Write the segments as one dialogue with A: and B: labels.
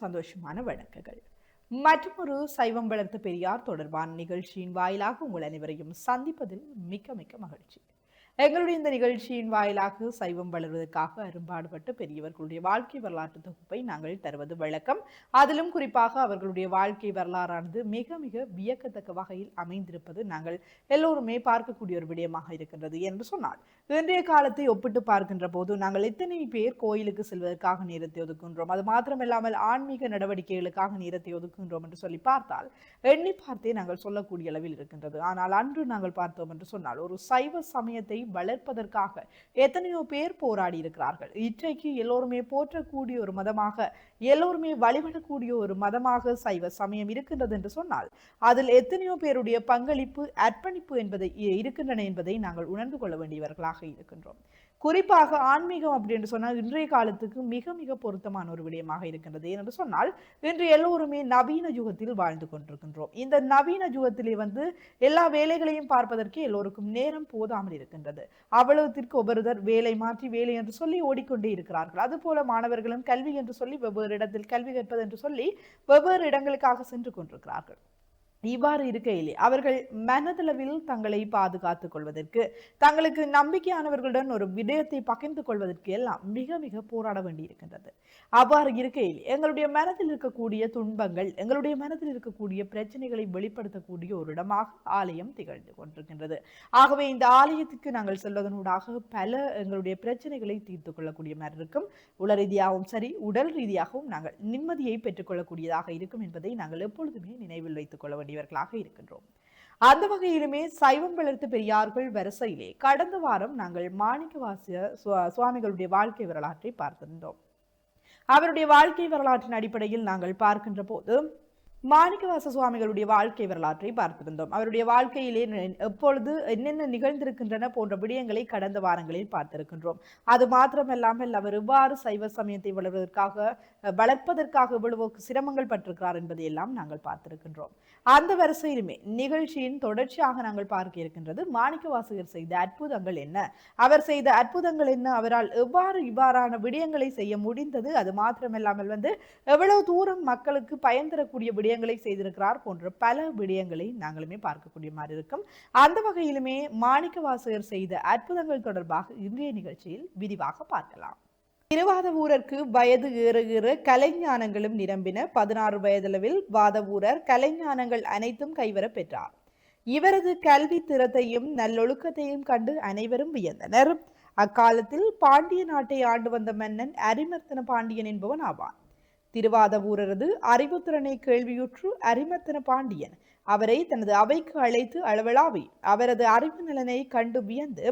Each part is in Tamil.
A: சந்தோஷமான வணக்கங்கள். மற்றொரு சைவம் வளர்த்த பெரியார் தொடர்பான நிகழ்ச்சியின் வாயிலாக உங்கள் அனைவரையும் சந்திப்பதில் மிக்க மிக்க மகிழ்ச்சி. எங்களுடைய இந்த நிகழ்ச்சியின் வாயிலாக சைவம் வளர்வதற்காக அரும்பாடுபட்ட பெரியவர்களுடைய வாழ்க்கை வரலாற்று தொகுப்பை நாங்கள் தருவது வழக்கம். அதிலும் குறிப்பாக அவர்களுடைய வாழ்க்கை வரலாறானது மிக மிக வியக்கத்தக்க வகையில் அமைந்திருப்பது நாங்கள் எல்லோருமே பார்க்கக்கூடிய ஒரு விடயமாக இருக்கின்றது என்று சொன்னால், இன்றைய காலத்தை ஒப்பிட்டு பார்க்கின்ற போது நாங்கள் எத்தனை பேர் கோயிலுக்கு செல்வதற்காக நேரத்தை ஒதுக்குகின்றோம், அது மாத்திரமில்லாமல் ஆன்மீக நடவடிக்கைகளுக்காக நேரத்தை ஒதுக்குகின்றோம் என்று சொல்லி பார்த்தால் எண்ணி பார்த்தே நாங்கள் சொல்லக்கூடிய அளவில் இருக்கின்றது. ஆனால் அன்று நாங்கள் பார்த்தோம் என்று சொன்னால், ஒரு சைவ சமயத்தை வளர்ப்பதற்காக எத்தனையோ பேர் போராடி இருக்கிறார்கள். இன்றைக்கு எல்லோருமே போற்றக்கூடிய ஒரு மதமாக, எல்லோருமே வழிபடக்கூடிய ஒரு மதமாக சைவ சமயம் இருக்கின்றது என்று சொன்னால், அதில் எத்தனையோ பேருடைய பங்களிப்பு, அர்ப்பணிப்பு என்பதை இருக்கின்றன என்பதை நாங்கள் உணர்ந்து கொள்ள வேண்டியவர்களாக இருக்கின்றோம். குறிப்பாக ஆன்மீகம் அப்படின்னு சொன்னால் இன்றைய காலத்துக்கு மிக மிக பொருத்தமான ஒரு விடயமாக இருக்கின்றது. ஏனென்று சொன்னால், இன்று எல்லோருமே நவீன யுகத்தில் வாழ்ந்து கொண்டிருக்கின்றோம். இந்த நவீன யுகத்திலே எல்லா வேலைகளையும் பார்ப்பதற்கு எல்லோருக்கும் நேரம் போதாமல் இருக்கின்றது. அவ்வளவுத்திற்கு ஒவ்வொருவர் வேலை மாற்றி வேலை என்று சொல்லி ஓடிக்கொண்டே இருக்கிறார்கள். அதுபோல மாணவர்களும் கல்வி என்று சொல்லி வெவ்வேறு இடத்தில் கல்வி கற்பது என்று சொல்லி வெவ்வேறு இடங்களுக்காக சென்று கொண்டிருக்கிறார்கள். இவ்வாறு இருக்கையிலே அவர்கள் மனதளவில் தங்களை பாதுகாத்துக் கொள்வதற்கு, தங்களுக்கு நம்பிக்கையானவர்களுடன் ஒரு விடயத்தை பகிர்ந்து கொள்வதற்கு எல்லாம் மிக மிக போராட வேண்டி இருக்கின்றது. அவ்வாறு இருக்கையில் எங்களுடைய மனதில் இருக்கக்கூடிய துன்பங்கள், எங்களுடைய மனதில் இருக்கக்கூடிய பிரச்சனைகளை வெளிப்படுத்தக்கூடிய ஒரு இடமாக ஆலயம் திகழ்ந்து கொண்டிருக்கின்றது. ஆகவே இந்த ஆலயத்துக்கு நாங்கள் செல்வதனூடாக பல எங்களுடைய பிரச்சனைகளை தீர்த்து கொள்ளக்கூடிய மாதிரி இருக்கும். உள ரீதியாகவும் சரி, உடல் ரீதியாகவும் நாங்கள் நிம்மதியை பெற்றுக்கொள்ளக்கூடியதாக இருக்கும் என்பதை நாங்கள் எப்பொழுதுமே நினைவில் வைத்துக் கொள்ள வேண்டிய இருக்கின்றோம். அந்த வகையிலுமே சைவம் வளர்த்த பெரியார்கள் வரிசையிலே கடந்த வாரம் நாங்கள் மாணிக்கவாசக சுவாமிகளுடைய வாழ்க்கை வரலாற்றை பார்த்திருந்தோம். அவருடைய வாழ்க்கை வரலாற்றின் அடிப்படையில் நாங்கள் பார்க்கின்ற போது மாணிக்கவாசக சுவாமிகளுடைய வாழ்க்கை வரலாற்றை பார்த்திருந்தோம். அவருடைய வாழ்க்கையிலே எப்பொழுது என்னென்ன நிகழ்ந்திருக்கின்றன போன்ற விடயங்களை கடந்த வாரங்களில் பார்த்திருக்கின்றோம். அது மாத்திரமல்லாமல் அவர் எவ்வாறு சைவ சமயத்தை வளர்ப்பதற்காக இவ்வளவு சிரமங்கள் பட்டிருக்கிறார் என்பதை எல்லாம் நாங்கள் பார்த்திருக்கின்றோம். அந்த வரிசையிலுமே நிகழ்ச்சியின் தொடர்ச்சியாக நாங்கள் பார்க்க இருக்கின்றது மாணிக்கவாசகர் செய்த அற்புதங்கள் என்ன, அவர் செய்த அற்புதங்கள் என்ன, அவரால் எவ்வாறு இவ்வாறான விடயங்களை செய்ய முடிந்தது, அது மாத்திரமல்லாமல் எவ்வளவு தூரம் மக்களுக்கு பயன் தரக்கூடிய விடயங்களை செய்திருக்கிறார் போன்ற பல விடயங்களை நாங்களுமே பார்க்கக்கூடிய மாதிரி இருக்கும். அந்த வகையிலுமே மாணிக்கவாசகர் செய்த அற்புதங்கள் தொடர்பாக இன்றைய நிகழ்ச்சியில் விரிவாக பார்க்கலாம். திருவாதவூரருக்கு வயது ஏற ஏற கலைஞானங்களும் நிரம்பின. 16 வயதளவில் வாதவூரர் கலைஞானங்கள் அனைத்தும் கைவர பெற்றார். இவரது கல்வி திறத்தையும் நல்லொழுக்கத்தையும் கண்டு அனைவரும் வியந்தனர். அக்காலத்தில் பாண்டிய நாட்டை ஆண்டு வந்த மன்னன் அரிமர்த்தன பாண்டியன் என்பவன் ஆவான். திருவாதவூரரது அறிவுத்திறனை கேள்வியுற்று அரிமர்த்தன பாண்டியன் அவரை தனது அவைக்கு அழைத்து அளவலாவி அவரது அறிவு நலனை கண்டு வியந்து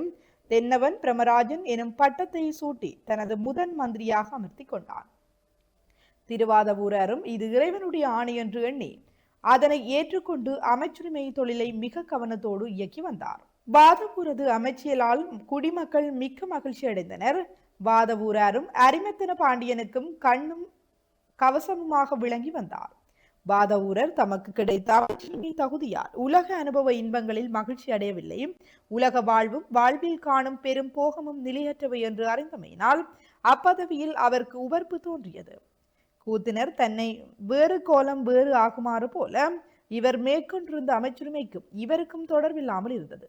A: தென்னவன் பிரமராஜன் எனும் பட்டத்தை சூட்டி தனது முதன் மந்திரியாக அமர்த்தி கொண்டான். திருவாதவூரரும் இது இறைவனுடைய ஆணை என்று எண்ணி அதனை ஏற்றுக்கொண்டு அமைச்சுரிமை தொழிலை மிக கவனத்தோடு இயக்கி வந்தார். வாதவூரது அமைச்சியலால் குடிமக்கள் மிக்க மகிழ்ச்சி அடைந்தனர். வாதவூராரும் அரிமர்த்தன பாண்டியனுக்கும் கண்ணும் கவசமுமாக விளங்கி வந்தார். வாதவூரர் தமக்கு கிடைத்த தகுதியால் உலக அனுபவ இன்பங்களில் மகிழ்ச்சி அடையவில்லை. உலக வாழ்வும் வாழ்வில் காணும் பெரும் போகமும் நிலையற்றவை என்று அறிந்தமையினால் அப்பதவியில் அவருக்கு உவர்ப்பு தோன்றியது. கூத்தினர் தன்னை வேறு கோலம் வேறு ஆகுமாறு போல இவர் மேற்கொண்டிருந்த அமைச்சுரிமைக்கும் இவருக்கும் தொடர்பில்லாமல் இருந்தது.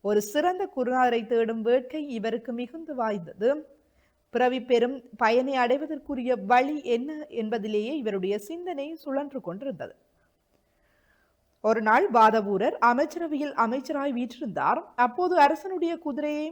A: ஒரு சிறந்த குருநாரை தேடும் வேட்கை இவருக்கு மிகுந்து வாய்ந்தது. பிறவி பெரும் பயனை அடைவதற்குரிய வழி என்ன என்பதிலேயே இவருடைய சிந்தனை சுழன்று கொண்டிருந்தது. ஒரு நாள் வாதவூரர் அமைச்சரவையில் அமைச்சராய் வீற்றிருந்தார். அப்போது அரசனுடைய குதிரையை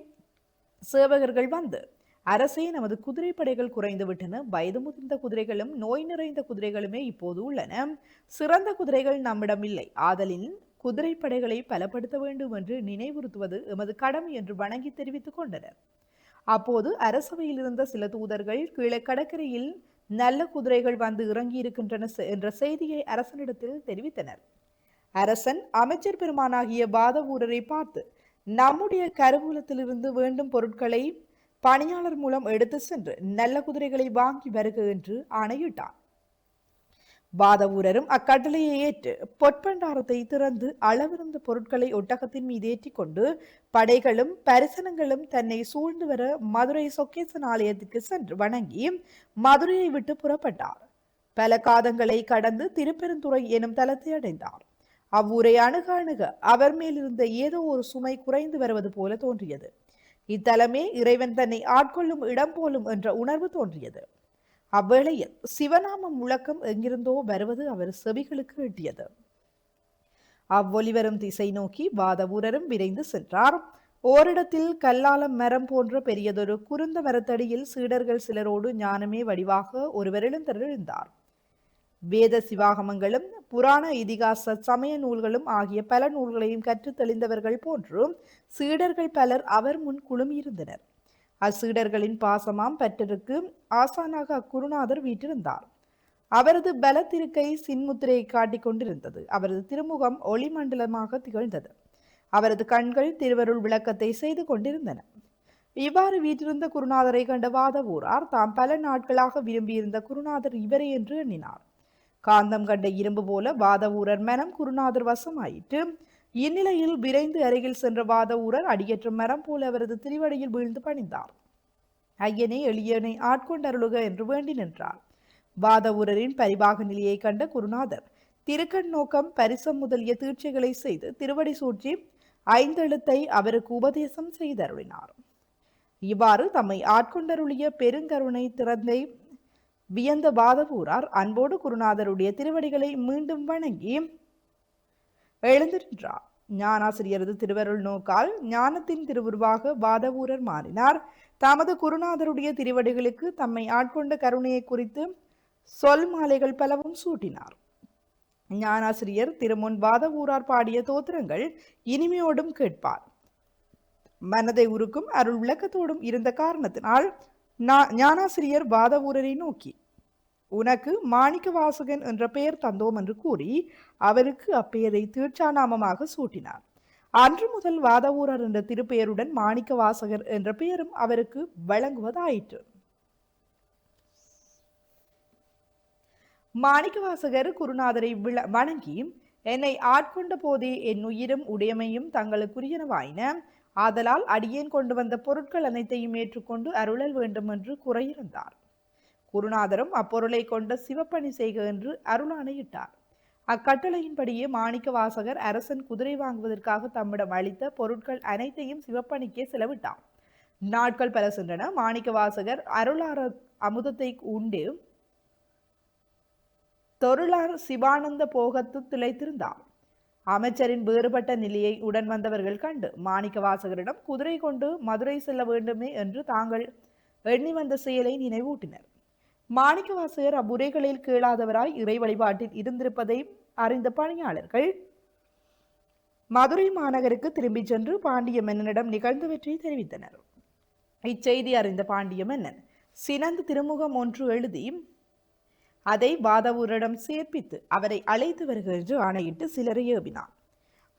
A: சேவகர்கள் வந்து, அரசே, நமது குதிரைப்படைகள் குறைந்து விட்டன. வயது முதிர்ந்த குதிரைகளும் நோய் நிறைந்த குதிரைகளுமே இப்போது உள்ளன. சிறந்த குதிரைகள் நம்மிடம் இல்லை. ஆதலின் குதிரைப்படைகளை பலப்படுத்த வேண்டும் என்று நினைவுறுத்துவது எமது கடமை என்று வணங்கி தெரிவித்துக் கொண்டனர். அப்போது அரசவையில் இருந்த சில தூதர்கள் கீழே கடற்கரையில் நல்ல குதிரைகள் வந்து இறங்கி இருக்கின்றன என்ற செய்தியை அரசனிடத்தில் தெரிவித்தனர். அரசன் அமைச்சர் பெருமானாகிய வாதவூரரை பார்த்து, நம்முடைய கருவூலத்திலிருந்து வேண்டும் பொருட்களை பணியாளர் மூலம் எடுத்து சென்று நல்ல குதிரைகளை வாங்கி வருக என்று ஆணையிட்டான். வாதவூரரும் அக்கட்டளையை ஏற்று பொற்பண்டாரத்தை திறந்து அளவிருந்த பொருட்களை ஒட்டகத்தின் மீது ஏற்றி கொண்டு படைகளும் பரிசனங்களும் தன்னை சூழ்ந்து வர மதுரை சொக்கேசன் ஆலயத்துக்கு சென்று வணங்கி மதுரையை விட்டு புறப்பட்டார். பல காதங்களை கடந்து திருப்பெருந்துறை எனும் தலத்தை அடைந்தார். அவ்வூரை அணுக அணுக அவர் மேலிருந்த ஏதோ ஒரு சுமை குறைந்து வருவது போல தோன்றியது. இத்தலமே இறைவன் தன்னை ஆட்கொள்ளும் இடம் போலும் என்ற உணர்வு தோன்றியது. அவ்வேளையில் சிவநாமம் முழக்கம் எங்கிருந்தோ வருவது அவர் செவிகளுக்கு எட்டியது. அவ்வொலிவரும் திசை நோக்கி வாதவூரரும் விரைந்து சென்றார். ஓரிடத்தில் கல்லாலம் மரம் போன்ற பெரியதொரு குருந்த மரத்தடியில் சீடர்கள் சிலரோடு ஞானமே வடிவாக ஒருவர் எழுந்தருளிருந்தார். வேத சிவாகமங்களும் புராண இதிகாச சமய நூல்களும் ஆகிய பல நூல்களையும் கற்று தெளிந்தவர்கள் போன்றும் சீடர்கள் பலர் அவர் முன் குழுமியிருந்தனர். அச்சீடர்களின் பாசமாம் பற்றருக்கு ஆசானாக அக்குருநாதர் வீற்றிருந்தார். அவரது பலத்திருக்கை சின்முத்திரையை காட்டிக் கொண்டிருந்தது. அவரது திருமுகம் ஒளிமண்டலமாக திகழ்ந்தது. அவரது கண்கள் திருவருள் விளக்கத்தை செய்து கொண்டிருந்தன. இவ்வாறு வீற்றிருந்த குருநாதரை கண்ட வாதவூரார் தாம் பல நாட்களாக விரும்பியிருந்த குருநாதர் இவரே என்று எண்ணினார். காந்தம் கண்ட இரும்பு போல வாதவூரர் மனம் குருநாதர் வசமாயிற்று. இந்நிலையில் விரைந்து அருகில் சென்ற வாதவூரர் அடியற்ற மரம் போல அவரது திருவடியில் வீழ்ந்து பணிந்தார். ஐயனே, எளியனை ஆட்கொண்டருளுக என்று வேண்டி நின்றார். வாதவூரரின் பரிபாக நிலையை கண்ட குருநாதர் திருக்கண் நோக்கம் பரிசம் முதலிய தீட்சைகளை செய்து திருவடி சூழ்ச்சி ஐந்தெழுத்தை அவருக்கு உபதேசம் செய்தருளினார். இவ்வாறு தம்மை ஆட்கொண்டருளிய பெருங்கருணை திறந்தை வியந்த வாதவூரார் அன்போடு குருநாதருடைய திருவடிகளை மீண்டும் வணங்கி எழுந்து நின்றார். ஞானாசிரியரது திருவருள் நோக்கால் ஞானத்தின் திருவுருவாக வாதவூரர் மாறினார். தமது குருநாதருடைய திருவடிகளுக்கு தம்மை ஆட்கொண்ட கருணையை குறித்து சொல் மாலைகள் பலவும் சூட்டினார். ஞானாசிரியர் திருமுன் வாதவூரார் பாடிய தோத்திரங்கள் இனிமையோடும் கேட்பார். மனதை உருக்கும் அருள் விளக்கத்தோடும் இருந்த காரணத்தினால் ஞானாசிரியர் வாதவூரரை நோக்கி, உனக்கு மாணிக்க வாசகன் என்ற பெயர் தந்தோம் என்று கூறி அவருக்கு அப்பெயரை தீட்சாநாமமாக சூட்டினார். அன்று முதல் வாதவூரர் என்ற திருப்பெயருடன் மாணிக்க வாசகர் என்ற பெயரும் அவருக்கு வழங்குவதாயிற்று. மாணிக்க வாசகர் குருநாதரை வணங்கி, என்னை ஆட்கொண்ட போதே என் உயிரும் உடையமையும் தங்களுக்குரியனவாயின. ஆதலால் அடியேன் கொண்டு வந்த பொருட்கள் அனைத்தையும் ஏற்றுக்கொண்டு அருளல் வேண்டும் என்று கூறியிருந்தார். குருநாதரும் அப்பொருளை கொண்ட சிவப்பணி செய்க என்று அருளாணையிட்டார். அக்கட்டளையின்படியே மாணிக்க வாசகர் அரசன் குதிரை வாங்குவதற்காக தம்மிடம் அளித்த பொருட்கள் அனைத்தையும் சிவப்பணிக்கே செலவிட்டார். நாட்கள் பல சென்றன. மாணிக்க வாசகர் அருளார அமுதத்தை உண்டு தொருளார் சிவானந்த போகத்து திளைத்திருந்தார். அமைச்சரின் வேறுபட்ட நிலையை உடன் வந்தவர்கள் கண்டு மாணிக்க வாசகரிடம் குதிரை கொண்டு மதுரை செல்ல வேண்டுமே என்று தாங்கள் எண்ணி வந்த செயலை நினைவூட்டினர். மாணிக்க வாசகர் அவ்வுரைகளில் கேளாதவராய் இறை வழிபாட்டில் இருந்திருப்பதை அறிந்த பணியாளர்கள் மதுரை மாநகருக்கு திரும்பி சென்று பாண்டிய மன்னனிடம் நிகழ்ந்தவற்றை தெரிவித்தனர். இச்செய்தி அறிந்த பாண்டிய மன்னன் சினந்து திருமுகம் ஒன்று எழுதி அதை வாதவூரிடம் சேர்ப்பித்து அவரை அழைத்து வருக என்று ஆணையிட்டு சிலரை ஏவினார்.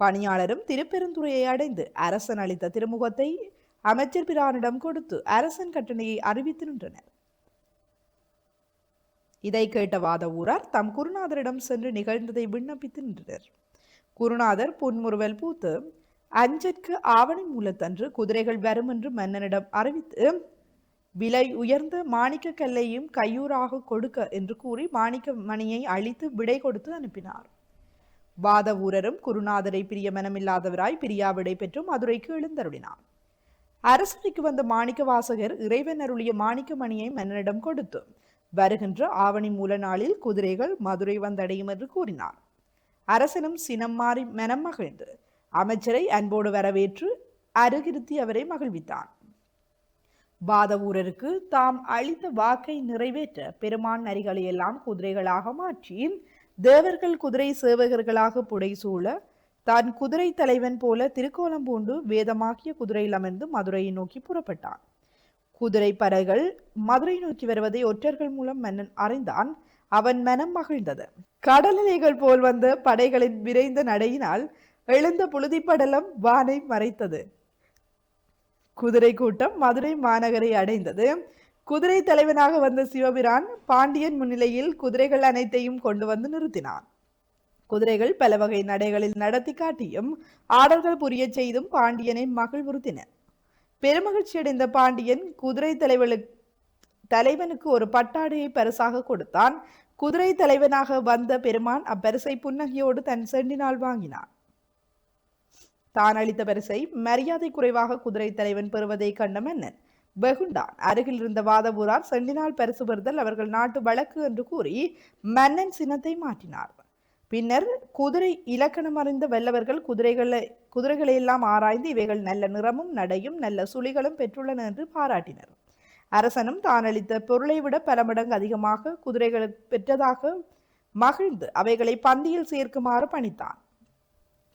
A: பணியாளரும் திருப்பெருந்துறையை அடைந்து அரசன் அளித்த திருமுகத்தை அமைச்சர் பிரானிடம் கொடுத்து அரசன் கட்டளையை அறிவித்து நின்றனர். இதை கேட்ட வாதவூரார் தம் குருநாதரிடம் சென்று நிகழ்ந்ததை விண்ணப்பித்து நின்றனர். குருநாதர் புன்முறுவல் பூத்து அஞ்சற்கு ஆவணி மூலத்தன்று குதிரைகள் வரும் என்று மன்னனிடம் அறிவித்து விலை உயர்ந்த மாணிக்க கல்லையும் கையூராக கொடுக்க என்று கூறி மாணிக்க மணியை அழித்து விடை கொடுத்து அனுப்பினார். வாதவூரரும் குருநாதரை பிரிய மனமில்லாதவராய் பிரியா விடை பெற்று மதுரைக்கு எழுந்தருளினார். அரசவைக்கு வந்த மாணிக்க வாசகர் இறைவன் அருளிய மாணிக்க மணியை மன்னனிடம் கொடுத்து வருகின்ற ஆவணி மூல நாளில் குதிரைகள் மதுரை வந்தடையும் என்று கூறினார். அரசனும் சினம் மாறி மனம் மகிழ்ந்து அமைச்சரை அன்போடு வரவேற்று அருகிருத்தி அவரை மகிழ்வித்தான். வாதவூரருக்கு தாம் அளித்த வாக்கை நிறைவேற்ற பெருமான் நரிகளை எல்லாம் குதிரைகளாக மாற்றி தேவர்கள் குதிரை சேவகர்களாக புடைசூழ தான் குதிரை தலைவன் போல திருக்கோலம் பூண்டு வேதமாக்கிய குதிரையில் அமர்ந்து மதுரையை நோக்கி புறப்பட்டான். குதிரை படைகள் மதுரை நோக்கி வருவதை ஒற்றர்கள் மூலம் மன்னன் அறிந்தான். அவன் மனம் மகிழ்ந்தது. கடலலைகள் போல் வந்த படைகளின் விரைந்த நடையினால் எழுந்த புழுதிப்படலம் வானை மறைத்தது. குதிரை கூட்டம் மதுரை மாநகரை அடைந்தது. குதிரை தலைவனாக வந்த சிவபிரான் பாண்டியன் முன்னிலையில் குதிரைகள் அனைத்தையும் கொண்டு வந்து நிறுத்தினான். குதிரைகள் பல வகை நடைகளில் நடத்தி காட்டியும் ஆடல்கள் புரிய செய்தும் பாண்டியனை மகிழ்வுறுத்தின. பெருமகிழ்ச்சி அடைந்த பாண்டியன் குதிரை தலைவனுக்கு ஒரு பட்டாடையை பரிசாக கொடுத்தான். குதிரை தலைவனாக வந்த பெருமான் அப்பரிசை புன்னகையோடு தன் செண்டினால் வாங்கினான். தான் அளித்த பரிசை மரியாதை குறைவாக குதிரை தலைவன் பெறுவதை கண்ட மன்னன் வெகுண்டான். அருகில் இருந்த வாதவூரார் செண்டினால் பரிசு பெறுதல் அவர்கள் நாட்டு வழக்கு என்று கூறி மன்னன் சின்னத்தை மாற்றினார். பின்னர் குதிரை இலக்கணம் அறிந்த வல்லவர்கள் குதிரைகளை எல்லாம் ஆராய்ந்து இவைகள் நல்ல நிறமும் நடையும் நல்ல சுழிகளும் பெற்றுள்ளன என்று பாராட்டினர். அரசனும் தான் அளித்த பொருளை விட பல மடங்கு அதிகமாக குதிரைகளை பெற்றதாக மகிழ்ந்து அவைகளை பந்தியில் சேர்க்குமாறு பணித்தான்.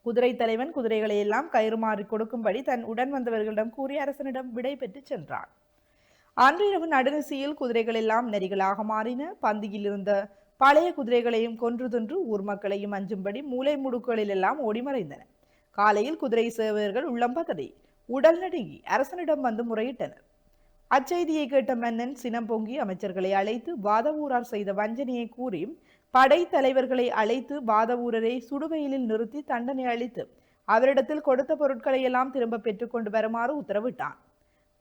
A: குதிரை தலைவன் குதிரைகளை எல்லாம் கயிறுமாறி கொடுக்கும்படி தன் உடன் வந்தவர்களிடம் கூறி அரசனிடம் விடை பெற்று சென்றான். அன்றிரவு நடுநிசையில் குதிரைகள் எல்லாம் நெறிகளாக மாறின. பந்தியில் இருந்த பழைய குதிரைகளையும் கொன்று தின்று ஊர் மக்களையும் அஞ்சும்படி மூளை முடுக்குகளில் எல்லாம் ஓடிமறைந்தன. காலையில் குதிரை சேவகர்கள் உள்ளம் பதறி உடல் நடுங்கி அரசனிடம் வந்து முறையிட்டனர். அச்செய்தியை கேட்ட மன்னன் சினம் பொங்கி அமைச்சர்களை அழைத்து வாதவூரார் செய்த வஞ்சனையை கூறி படை தலைவர்களை அழைத்து வாதவூரரை சுடுவெயிலில் நிறுத்தி தண்டனை அளித்து அவரிடத்தில் கொடுத்த பொருட்களை எல்லாம் திரும்ப பெற்றுக்கொண்டு வருமாறு உத்தரவிட்டான்.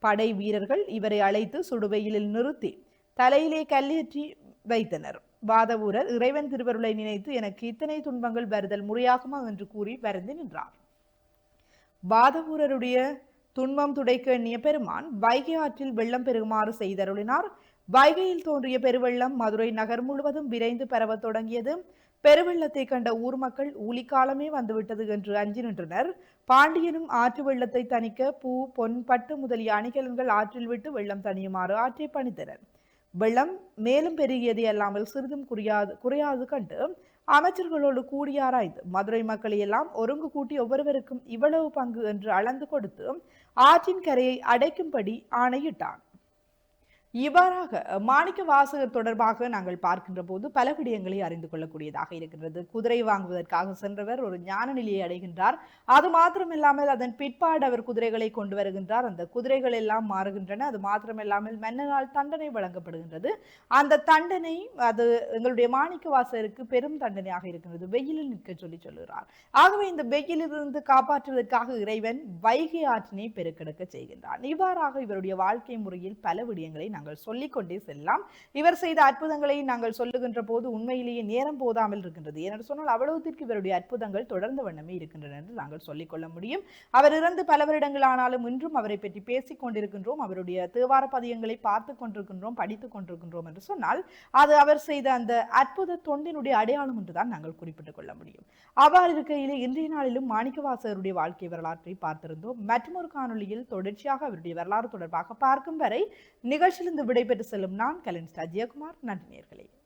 A: படை வீரர்கள் இவரை அழைத்து சுடுவெயிலில் நிறுத்தி தலையிலே கல்லேற்றி வைத்தனர். வாதவூரர் இறைவன் திருவருளை நினைத்து எனக்கு இத்தனை துன்பங்கள் வருதல் முறையாகுமா என்று கூறி வருந்தி நின்றார். வாதவூரருடைய துன்பம் துடைக்க எண்ணிய பெருமான் வைகை ஆற்றில் வெள்ளம் பெருகுமாறு செய்தருளினார். வைகையில் தோன்றிய பெருவெள்ளம் மதுரை நகர் முழுவதும் விரைந்து பரவத் தொடங்கியது. பெருவெள்ளத்தை கண்ட ஊர் மக்கள் ஊழிக்காலமே வந்துவிட்டது என்று அஞ்சி நின்றனர். பாண்டியனும் ஆற்று வெள்ளத்தை தணிக்க பூ, பொன், பட்டு முதலிய அணிகலன்கள் ஆற்றில் விட்டு வெள்ளம் தணியுமாறு ஆற்றை பணித்தனர். வெள்ளம் மேலும் பெருகியதை அல்லாமல் சிறிதும் குறையாது கண்டு அமைச்சர்களோடு கூடியாராய்ந்து மதுரை மக்களை எல்லாம் ஒருங்கு கூட்டி ஒவ்வொருவருக்கும் இவ்வளவு பங்கு என்று அளந்து கொடுத்து ஆற்றின் கரையை அடைக்கும்படி ஆணையிட்டான். இவ்வாறாக மாணிக்க வாசகர் தொடர்பாக நாங்கள் பார்க்கின்ற போது பல விடயங்களை அறிந்து கொள்ளக்கூடியதாக இருக்கின்றது. குதிரை வாங்குவதற்காக சென்றவர் ஒரு ஞான நிலையை அடைகின்றார். அது மாத்திரமில்லாமல் அதன் பிற்பாடு அவர் குதிரைகளை கொண்டு வருகின்றார். அந்த குதிரைகள் எல்லாம் மாறுகின்றன. அது மாத்திரமில்லாமல் மன்னனால் தண்டனை வழங்கப்படுகின்றது. அந்த தண்டனை அது எங்களுடைய மாணிக்க வாசகருக்கு பெரும் தண்டனையாக இருக்கின்றது. வெயிலில் நிற்க சொல்லுகிறார். ஆகவே இந்த வெயிலிலிருந்து காப்பாற்றுவதற்காக இறைவன் வைகை ஆற்றினை பெருக்கெடுக்க செய்கின்றான். இவ்வாறாக இவருடைய வாழ்க்கை முறையில் பல விடயங்களை நாங்கள் சொல்லிக்கொண்டே செல்லலாம். இவர் செய்த அற்புதங்களை நாங்கள் சொல்லுகின்ற போது உண்மையிலேயே நேரம் போதாமல் இருக்கின்றது. ஏனென்று சொன்னால் அவ்வளவுத்திற்கு இவருடைய அற்புதங்கள் தொடர்ந்த வண்ணமே இருக்கின்றன என்று நாங்கள் சொல்லிக்கொள்ள முடியும். அவர் இறந்து பல வருடங்கள் ஆனாலும் இன்றும் அவரை பற்றி பேசிக் கொண்டிருக்கின்றோம். அவருடைய தேவார பதியங்களை பார்த்து கொண்டிருக்கின்றோம், படித்துக் கொண்டிருக்கின்றோம் என்று சொன்னால் அது அவர் செய்த அந்த அற்புத தொண்டினுடைய அடையாளம் என்றுதான் நாங்கள் குறிப்பிட்டுக் கொள்ள முடியும். அவ்வாறு இருக்கையிலே இன்றைய நாளிலும் மாணிக்கவாசகருடைய வாழ்க்கை வரலாற்றை பார்த்திருந்தோம். மற்றொரு காணொலியில் தொடர்ச்சியாக அவருடைய வரலாறு தொடர்பாக பார்க்கும் வரை நிகழ்ச்சியில் விடைபெற்று செல்லும் நான் கலன் ஜெயக்குமார். நன்றி நேயர்களே.